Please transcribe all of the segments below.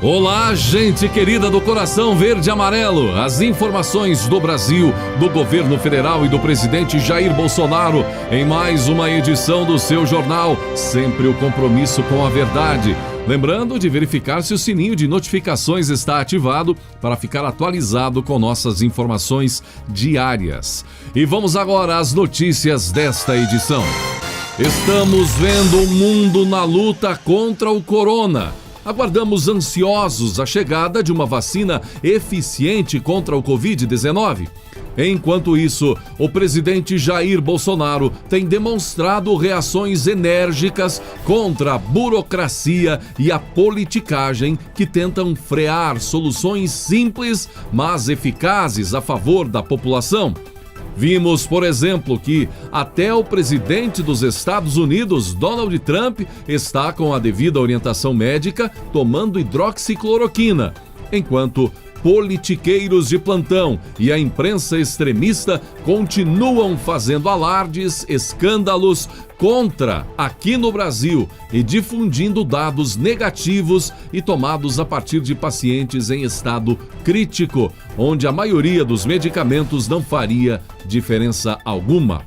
Olá, gente querida do coração verde e amarelo. As informações do Brasil, do governo federal e do presidente Jair Bolsonaro em mais uma edição do seu jornal. Sempre o compromisso com a verdade. Lembrando de verificar se o sininho de notificações está ativado para ficar atualizado com nossas informações diárias. E vamos agora às notícias desta edição. Estamos vendo o mundo na luta contra o corona. Aguardamos ansiosos a chegada de uma vacina eficiente contra o Covid-19. Enquanto isso, o presidente Jair Bolsonaro tem demonstrado reações enérgicas contra a burocracia e a politicagem que tentam frear soluções simples, mas eficazes a favor da população. Vimos, por exemplo, que até o presidente dos Estados Unidos, Donald Trump, está com a devida orientação médica tomando hidroxicloroquina, enquanto politiqueiros de plantão e a imprensa extremista continuam fazendo alardes, escândalos contra aqui no Brasil e difundindo dados negativos e tomados a partir de pacientes em estado crítico, onde a maioria dos medicamentos não faria diferença alguma.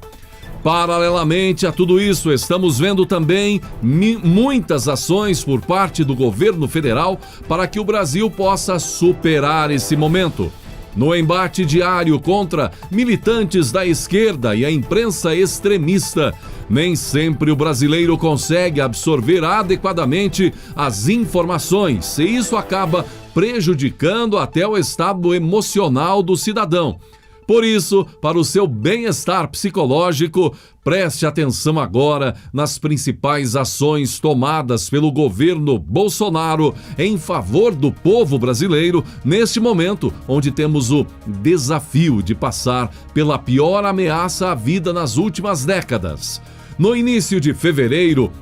Paralelamente a tudo isso, estamos vendo também muitas ações por parte do governo federal para que o Brasil possa superar esse momento. No embate diário contra militantes da esquerda e a imprensa extremista, nem sempre o brasileiro consegue absorver adequadamente as informações e isso acaba prejudicando até o estado emocional do cidadão. Por isso, para o seu bem-estar psicológico, preste atenção agora nas principais ações tomadas pelo governo Bolsonaro em favor do povo brasileiro neste momento onde temos o desafio de passar pela pior ameaça à vida nas últimas décadas. No início de fevereiro,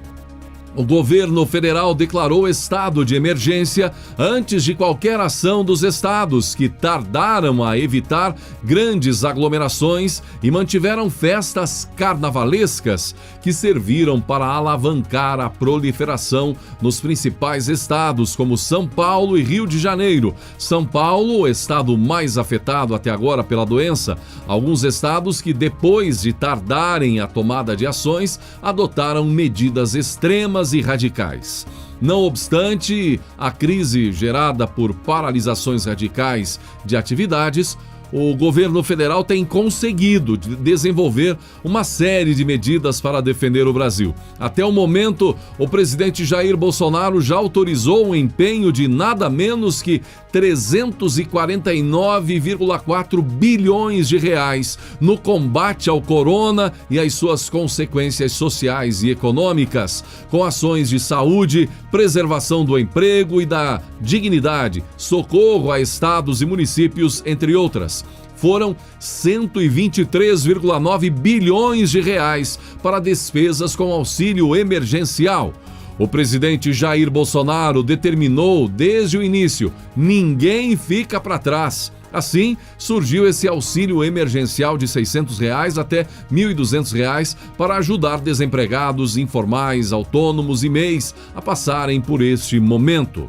o governo federal declarou estado de emergência antes de qualquer ação dos estados, que tardaram a evitar grandes aglomerações e mantiveram festas carnavalescas que serviram para alavancar a proliferação nos principais estados, como São Paulo e Rio de Janeiro. São Paulo, o estado mais afetado até agora pela doença. Alguns estados que, depois de tardarem a tomada de ações, adotaram medidas extremas e radicais. Não obstante a crise gerada por paralisações radicais de atividades, o governo federal tem conseguido desenvolver uma série de medidas para defender o Brasil. Até o momento, o presidente Jair Bolsonaro já autorizou o empenho de nada menos que 349,4 bilhões de reais no combate ao corona e às suas consequências sociais e econômicas, com ações de saúde, preservação do emprego e da dignidade, socorro a estados e municípios, entre outras. Foram 123,9 bilhões de reais para despesas com auxílio emergencial. O presidente Jair Bolsonaro determinou desde o início: ninguém fica para trás. Assim, surgiu esse auxílio emergencial de R$ 600 até R$ 1.200 para ajudar desempregados, informais, autônomos e MEIs a passarem por este momento.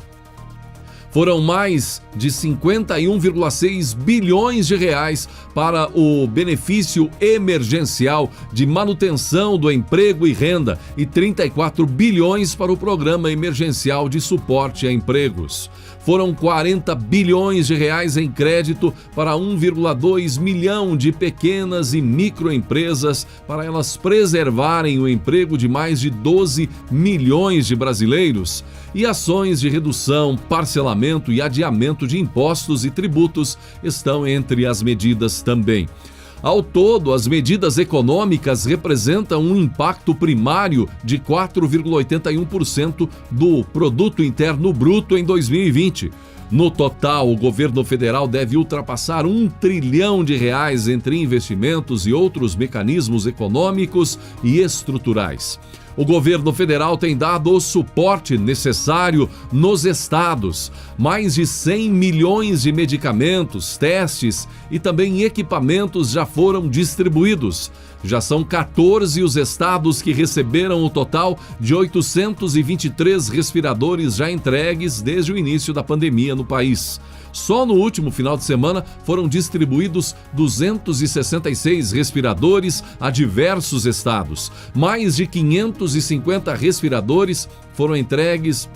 Foram mais de 51,6 bilhões de reais para o benefício emergencial de manutenção do emprego e renda e 34 bilhões para o programa emergencial de suporte a empregos. Foram 40 bilhões de reais em crédito para 1,2 milhão de pequenas e microempresas para elas preservarem o emprego de mais de 12 milhões de brasileiros. E ações de redução, parcelamento e adiamento de impostos e tributos estão entre as medidas também. Ao todo, as medidas econômicas representam um impacto primário de 4,81% do Produto Interno Bruto em 2020. No total, o governo federal deve ultrapassar R$ 1 trilhão entre investimentos e outros mecanismos econômicos e estruturais. O governo federal tem dado o suporte necessário nos estados. Mais de 100 milhões de medicamentos, testes e também equipamentos já foram distribuídos. Já são 14 os estados que receberam o total de 823 respiradores já entregues desde o início da pandemia no país. Só no último final de semana foram distribuídos 266 respiradores a diversos estados. Mais de 550 respiradores foram entregues,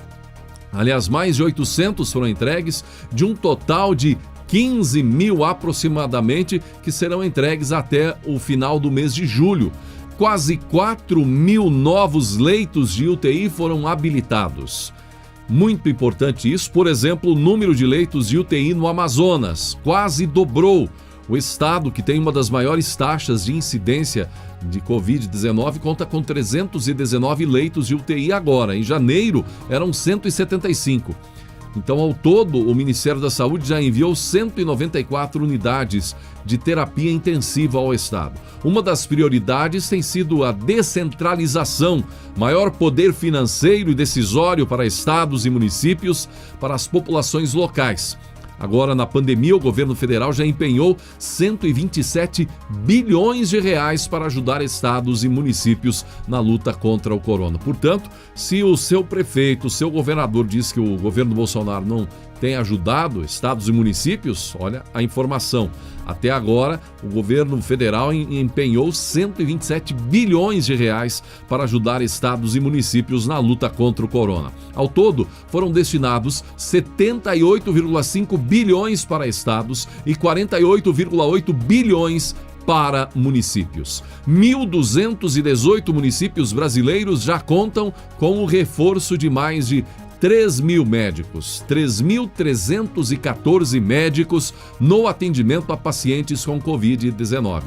aliás, mais de 800 foram entregues, de um total de 15 mil aproximadamente que serão entregues até o final do mês de julho. Quase 4 mil novos leitos de UTI foram habilitados. Muito importante isso, por exemplo, o número de leitos de UTI no Amazonas quase dobrou. O estado, que tem uma das maiores taxas de incidência de Covid-19, conta com 319 leitos de UTI agora. Em janeiro, eram 175. Então, ao todo, o Ministério da Saúde já enviou 194 unidades de terapia intensiva ao estado. Uma das prioridades tem sido a descentralização, maior poder financeiro e decisório para estados e municípios, para as populações locais. Agora, na pandemia, o governo federal já empenhou 127 bilhões de reais para ajudar estados e municípios na luta contra o corona. Portanto, se o seu prefeito, o seu governador diz que o governo Bolsonaro não tem ajudado estados e municípios, olha a informação. Até agora, o governo federal empenhou 127 bilhões de reais para ajudar estados e municípios na luta contra o corona. Ao todo, foram destinados 78,5 bilhões para estados e 48,8 bilhões para municípios. 1.218 municípios brasileiros já contam com o reforço de mais de 3 mil médicos, 3.314 médicos no atendimento a pacientes com Covid-19.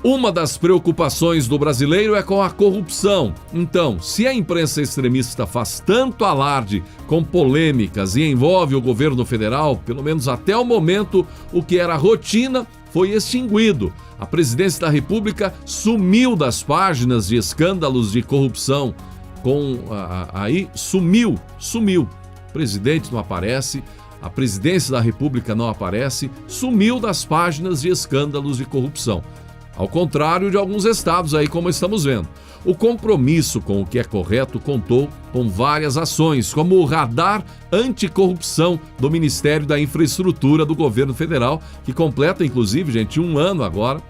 Uma das preocupações do brasileiro é com a corrupção. Então, se a imprensa extremista faz tanto alarde com polêmicas e envolve o governo federal, pelo menos até o momento, o que era rotina foi extinguido. A presidência da República sumiu das páginas de escândalos de corrupção. Sumiu. O presidente não aparece, a presidência da República não aparece, sumiu das páginas de escândalos de corrupção. Ao contrário de alguns estados aí, como estamos vendo. O compromisso com o que é correto contou com várias ações, como o radar anticorrupção do Ministério da Infraestrutura do governo federal, que completa, inclusive, gente, um ano agora.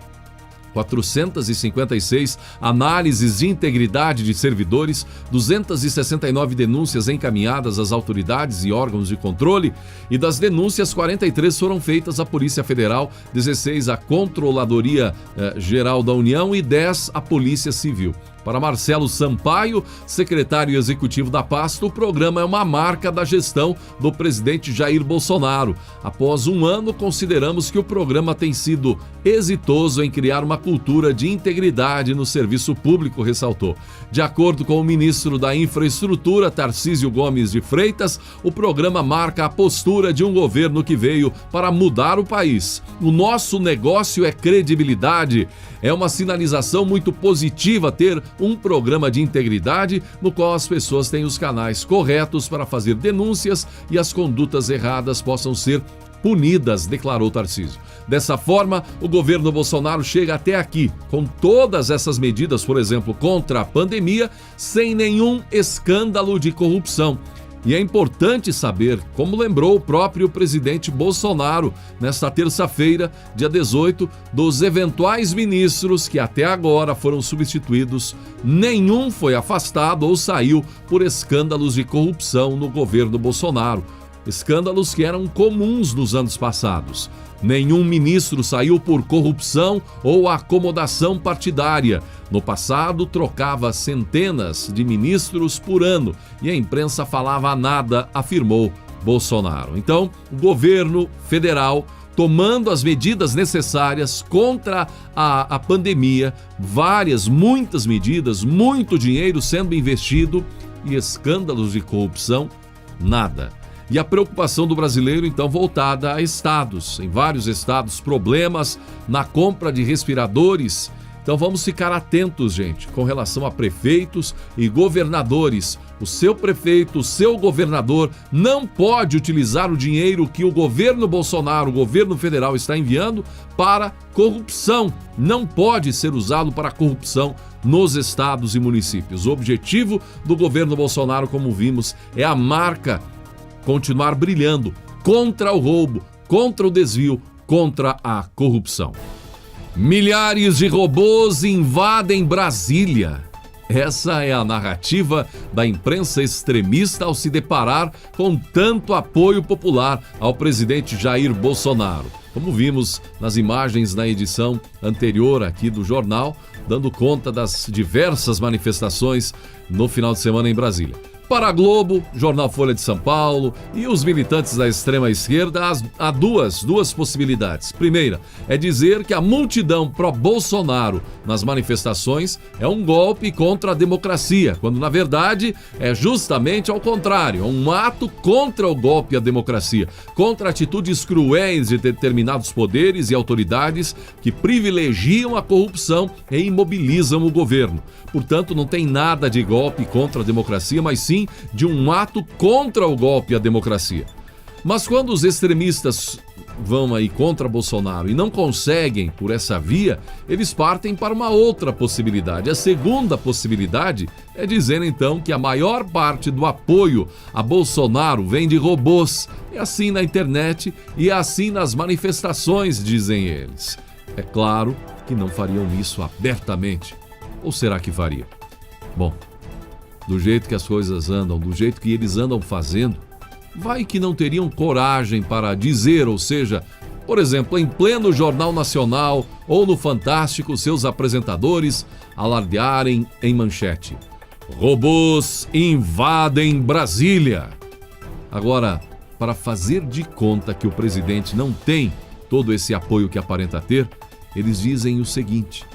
456 análises de integridade de servidores, 269 denúncias encaminhadas às autoridades e órgãos de controle, e das denúncias, 43 foram feitas à Polícia Federal, 16 à Controladoria Geral da União e 10 à Polícia Civil. Para Marcelo Sampaio, secretário executivo da pasta, o programa é uma marca da gestão do presidente Jair Bolsonaro. Após um ano, consideramos que o programa tem sido exitoso em criar uma cultura de integridade no serviço público, ressaltou. De acordo com o ministro da Infraestrutura, Tarcísio Gomes de Freitas, o programa marca a postura de um governo que veio para mudar o país. O nosso negócio é credibilidade. É uma sinalização muito positiva ter um programa de integridade no qual as pessoas têm os canais corretos para fazer denúncias e as condutas erradas possam ser punidas, declarou Tarcísio. Dessa forma, o governo Bolsonaro chega até aqui, com todas essas medidas, por exemplo, contra a pandemia, sem nenhum escândalo de corrupção. E é importante saber, como lembrou o próprio presidente Bolsonaro nesta terça-feira, dia 18, dos eventuais ministros que até agora foram substituídos, nenhum foi afastado ou saiu por escândalos de corrupção no governo Bolsonaro. Escândalos que eram comuns nos anos passados. Nenhum ministro saiu por corrupção ou acomodação partidária. No passado, trocava centenas de ministros por ano e a imprensa falava nada, afirmou Bolsonaro. Então, o governo federal tomando as medidas necessárias contra a pandemia, muitas medidas, muito dinheiro sendo investido e escândalos de corrupção, nada. E a preocupação do brasileiro, então, voltada a estados. Em vários estados, problemas na compra de respiradores. Então, vamos ficar atentos, gente, com relação a prefeitos e governadores. O seu prefeito, o seu governador não pode utilizar o dinheiro que o governo Bolsonaro, o governo federal está enviando para corrupção. Não pode ser usado para corrupção nos estados e municípios. O objetivo do governo Bolsonaro, como vimos, é a marca continuar brilhando contra o roubo, contra o desvio, contra a corrupção. Milhares de robôs invadem Brasília. Essa é a narrativa da imprensa extremista ao se deparar com tanto apoio popular ao presidente Jair Bolsonaro. Como vimos nas imagens na edição anterior aqui do jornal, dando conta das diversas manifestações no final de semana em Brasília. Para a Globo, jornal Folha de São Paulo e os militantes da extrema-esquerda, há duas possibilidades. Primeira, é dizer que a multidão pró-Bolsonaro nas manifestações é um golpe contra a democracia, quando na verdade é justamente ao contrário, é um ato contra o golpe à democracia, contra atitudes cruéis de determinados poderes e autoridades que privilegiam a corrupção e imobilizam o governo. Portanto, não tem nada de golpe contra a democracia, mas sim de um ato contra o golpe à democracia. Mas quando os extremistas vão aí contra Bolsonaro e não conseguem por essa via, eles partem para uma outra possibilidade. A segunda possibilidade é dizer então que a maior parte do apoio a Bolsonaro vem de robôs. É assim na internet e é assim nas manifestações, dizem eles. É claro que não fariam isso abertamente. Ou será que faria? Bom, do jeito que as coisas andam, do jeito que eles andam fazendo, vai que não teriam coragem para dizer, ou seja, por exemplo, em pleno Jornal Nacional ou no Fantástico, seus apresentadores alardearem em manchete: robôs invadem Brasília. Agora, para fazer de conta que o presidente não tem todo esse apoio que aparenta ter, eles dizem o seguinte,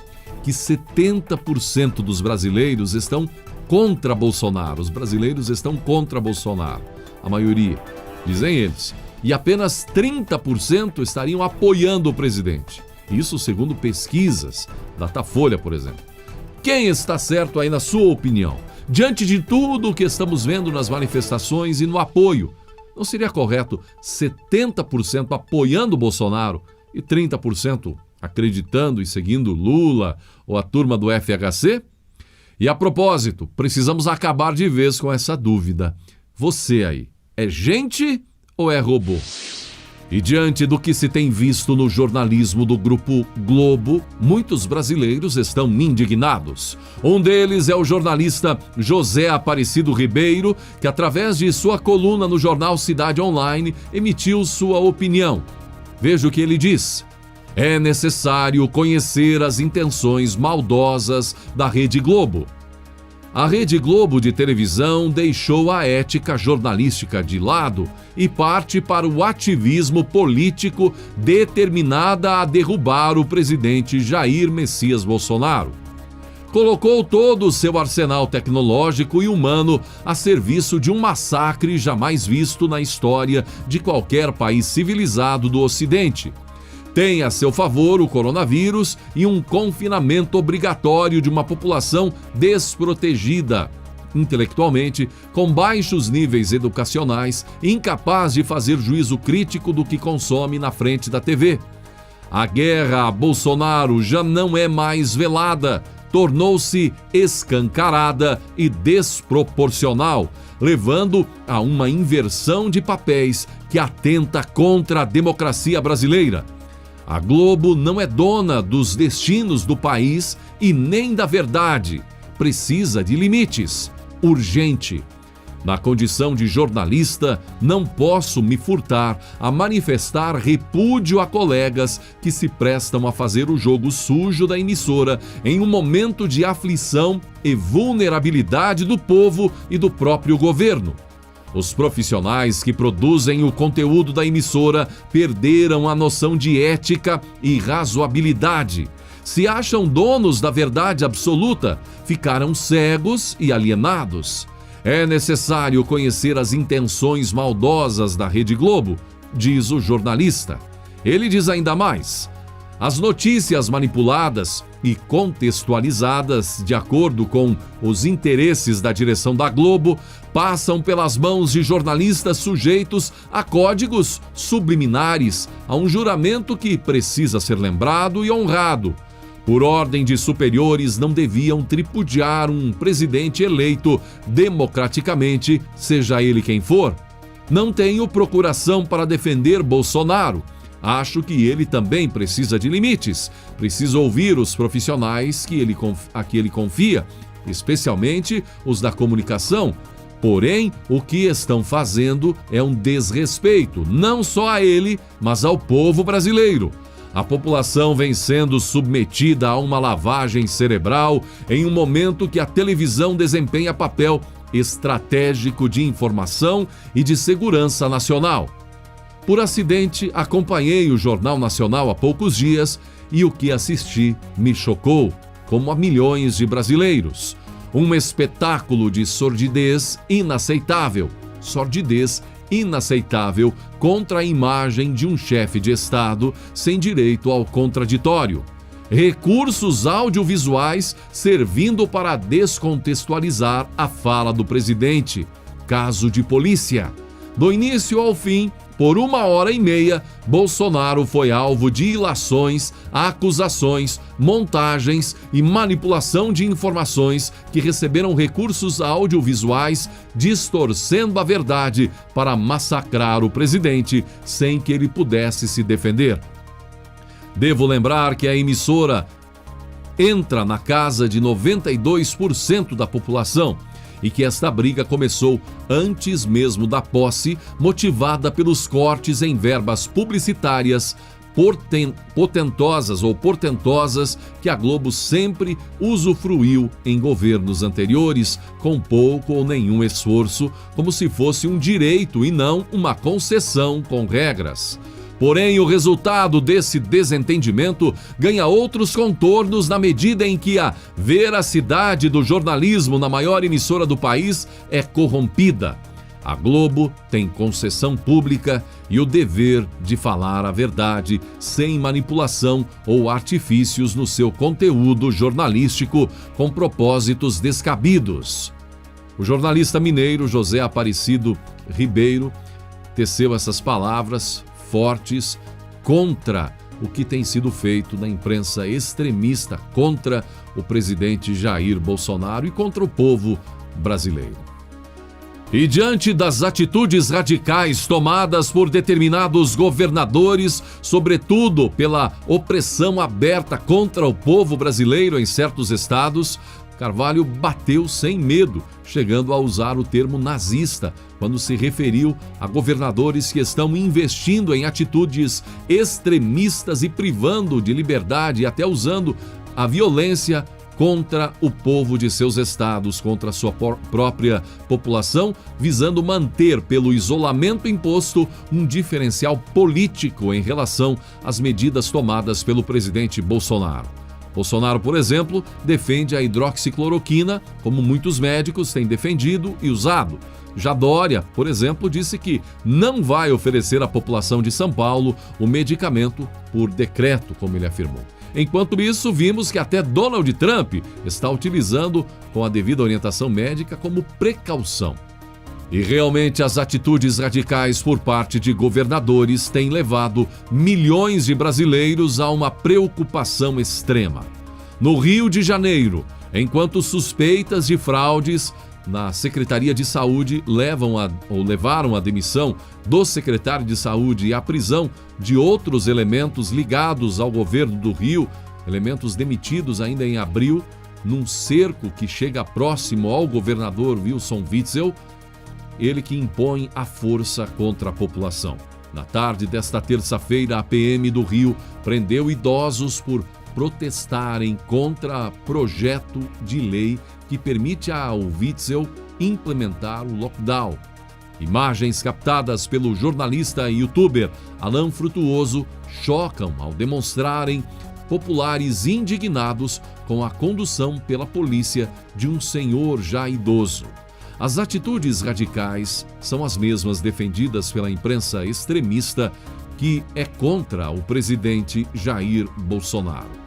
que 70% dos brasileiros estão contra Bolsonaro. Os brasileiros estão contra Bolsonaro. A maioria, dizem eles. E apenas 30% estariam apoiando o presidente. Isso segundo pesquisas, Datafolha, por exemplo. Quem está certo aí na sua opinião? Diante de tudo o que estamos vendo nas manifestações e no apoio, não seria correto 70% apoiando Bolsonaro e 30% acreditando e seguindo Lula ou a turma do FHC? E a propósito, precisamos acabar de vez com essa dúvida. Você aí, é gente ou é robô? E diante do que se tem visto no jornalismo do Grupo Globo, muitos brasileiros estão indignados. Um deles é o jornalista José Aparecido Ribeiro, que através de sua coluna no jornal Cidade Online, emitiu sua opinião. Veja o que ele diz. É necessário conhecer as intenções maldosas da Rede Globo. A Rede Globo de televisão deixou a ética jornalística de lado e parte para o ativismo político determinada a derrubar o presidente Jair Messias Bolsonaro. Colocou todo o seu arsenal tecnológico e humano a serviço de um massacre jamais visto na história de qualquer país civilizado do Ocidente. Tem a seu favor o coronavírus e um confinamento obrigatório de uma população desprotegida, intelectualmente, com baixos níveis educacionais e incapaz de fazer juízo crítico do que consome na frente da TV. A guerra a Bolsonaro já não é mais velada, tornou-se escancarada e desproporcional, levando a uma inversão de papéis que atenta contra a democracia brasileira. A Globo não é dona dos destinos do país e nem da verdade. Precisa de limites. Urgente. Na condição de jornalista, não posso me furtar a manifestar repúdio a colegas que se prestam a fazer o jogo sujo da emissora em um momento de aflição e vulnerabilidade do povo e do próprio governo. Os profissionais que produzem o conteúdo da emissora perderam a noção de ética e razoabilidade. Se acham donos da verdade absoluta, ficaram cegos e alienados. É necessário conhecer as intenções maldosas da Rede Globo, diz o jornalista. Ele diz ainda mais: As notícias manipuladas e contextualizadas de acordo com os interesses da direção da Globo passam pelas mãos de jornalistas sujeitos a códigos subliminares, a um juramento que precisa ser lembrado e honrado. Por ordem de superiores, não deviam tripudiar um presidente eleito democraticamente, seja ele quem for. Não tenho procuração para defender Bolsonaro. Acho que ele também precisa de limites. Precisa ouvir os profissionais a que ele confia, especialmente os da comunicação. Porém, o que estão fazendo é um desrespeito, não só a ele, mas ao povo brasileiro. A população vem sendo submetida a uma lavagem cerebral em um momento que a televisão desempenha papel estratégico de informação e de segurança nacional. Por acidente, acompanhei o Jornal Nacional há poucos dias e o que assisti me chocou, como a milhões de brasileiros. Um espetáculo de sordidez inaceitável. Sordidez inaceitável contra a imagem de um chefe de Estado sem direito ao contraditório. Recursos audiovisuais servindo para descontextualizar a fala do presidente. Caso de polícia. Do início ao fim, por 1h30, Bolsonaro foi alvo de ilações, acusações, montagens e manipulação de informações que receberam recursos audiovisuais, distorcendo a verdade para massacrar o presidente sem que ele pudesse se defender. Devo lembrar que a emissora entra na casa de 92% da população e que esta briga começou antes mesmo da posse, motivada pelos cortes em verbas publicitárias portentosas que a Globo sempre usufruiu em governos anteriores, com pouco ou nenhum esforço, como se fosse um direito e não uma concessão com regras. Porém, o resultado desse desentendimento ganha outros contornos na medida em que a veracidade do jornalismo na maior emissora do país é corrompida. A Globo tem concessão pública e o dever de falar a verdade sem manipulação ou artifícios no seu conteúdo jornalístico com propósitos descabidos. O jornalista mineiro José Aparecido Ribeiro teceu essas palavras fortes contra o que tem sido feito na imprensa extremista contra o presidente Jair Bolsonaro e contra o povo brasileiro. E diante das atitudes radicais tomadas por determinados governadores, sobretudo pela opressão aberta contra o povo brasileiro em certos estados, Carvalho bateu sem medo, chegando a usar o termo nazista, quando se referiu a governadores que estão investindo em atitudes extremistas e privando de liberdade e até usando a violência contra o povo de seus estados, contra a sua própria população, visando manter, pelo isolamento imposto, um diferencial político em relação às medidas tomadas pelo presidente Bolsonaro. Bolsonaro, por exemplo, defende a hidroxicloroquina, como muitos médicos têm defendido e usado. Já Dória, por exemplo, disse que não vai oferecer à população de São Paulo o medicamento por decreto, como ele afirmou. Enquanto isso, vimos que até Donald Trump está utilizando, com a devida orientação médica, como precaução. E realmente as atitudes radicais por parte de governadores têm levado milhões de brasileiros a uma preocupação extrema. No Rio de Janeiro, enquanto suspeitas de fraudes na Secretaria de Saúde levaram a demissão do secretário de Saúde e a prisão de outros elementos ligados ao governo do Rio, elementos demitidos ainda em abril, num cerco que chega próximo ao governador Wilson Witzel, ele que impõe a força contra a população. Na tarde desta terça-feira, a PM do Rio prendeu idosos por protestarem contra projeto de lei que permite ao Witzel implementar o lockdown. Imagens captadas pelo jornalista e youtuber Alan Frutuoso chocam ao demonstrarem populares indignados com a condução pela polícia de um senhor já idoso. As atitudes radicais são as mesmas defendidas pela imprensa extremista que é contra o presidente Jair Bolsonaro.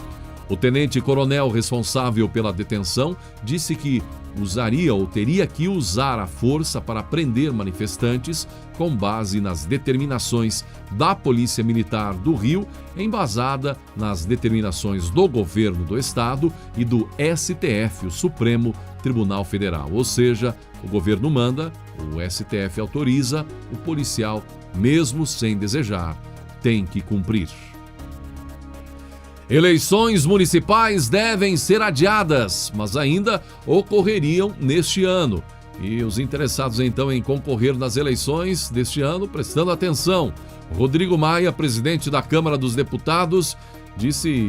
O tenente-coronel responsável pela detenção disse que usaria ou teria que usar a força para prender manifestantes com base nas determinações da Polícia Militar do Rio, embasada nas determinações do governo do estado e do STF, o Supremo Tribunal Federal. Ou seja, o governo manda, o STF autoriza, o policial, mesmo sem desejar, tem que cumprir. Eleições municipais devem ser adiadas, mas ainda ocorreriam neste ano. E os interessados então em concorrer nas eleições deste ano, prestando atenção. Rodrigo Maia, presidente da Câmara dos Deputados,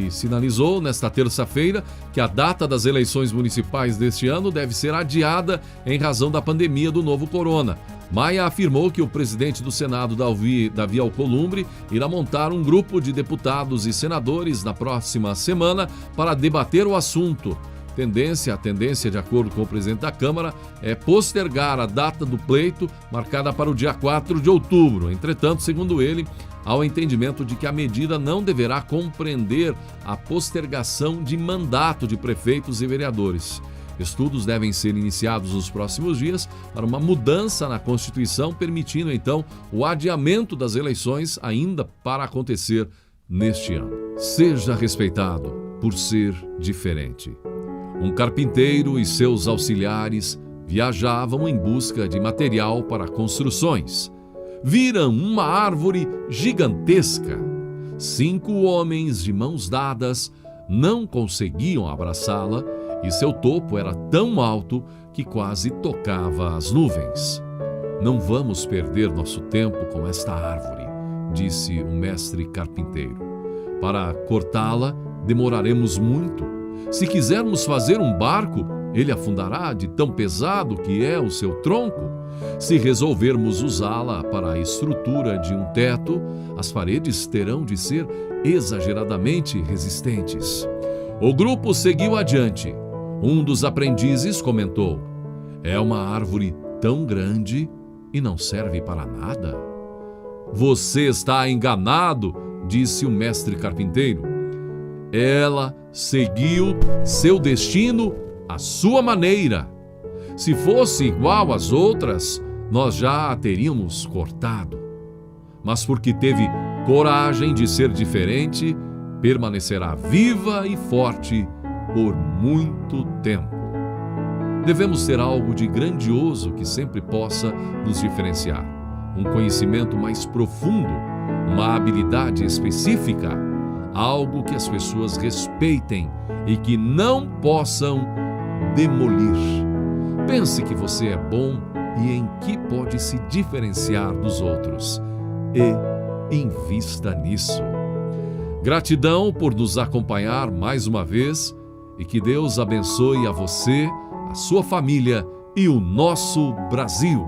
sinalizou nesta terça-feira que a data das eleições municipais deste ano deve ser adiada em razão da pandemia do novo corona. Maia afirmou que o presidente do Senado, Davi Alcolumbre, irá montar um grupo de deputados e senadores na próxima semana para debater o assunto. A tendência, de acordo com o presidente da Câmara, é postergar a data do pleito, marcada para o dia 4 de outubro. Entretanto, segundo ele, há o entendimento de que a medida não deverá compreender a postergação de mandato de prefeitos e vereadores. Estudos devem ser iniciados nos próximos dias para uma mudança na Constituição, permitindo então o adiamento das eleições ainda para acontecer neste ano. Seja respeitado por ser diferente. Um carpinteiro e seus auxiliares viajavam em busca de material para construções. Viram uma árvore gigantesca. 5 homens de mãos dadas não conseguiam abraçá-la e seu topo era tão alto que quase tocava as nuvens. Não vamos perder nosso tempo com esta árvore, disse o mestre carpinteiro. Para cortá-la, demoraremos muito. Se quisermos fazer um barco, ele afundará de tão pesado que é o seu tronco. Se resolvermos usá-la para a estrutura de um teto, as paredes terão de ser exageradamente resistentes. O grupo seguiu adiante. Um dos aprendizes comentou: "É uma árvore tão grande e não serve para nada." "Você está enganado", disse o mestre carpinteiro. "Ela seguiu seu destino à sua maneira. Se fosse igual às outras, nós já a teríamos cortado. Mas porque teve coragem de ser diferente, permanecerá viva e forte por muito tempo." Devemos ter algo de grandioso que sempre possa nos diferenciar. Um conhecimento mais profundo, uma habilidade específica, algo que as pessoas respeitem e que não possam demolir. Pense que você é bom e em que pode se diferenciar dos outros. E invista nisso. Gratidão por nos acompanhar mais uma vez e que Deus abençoe a você, a sua família e o nosso Brasil.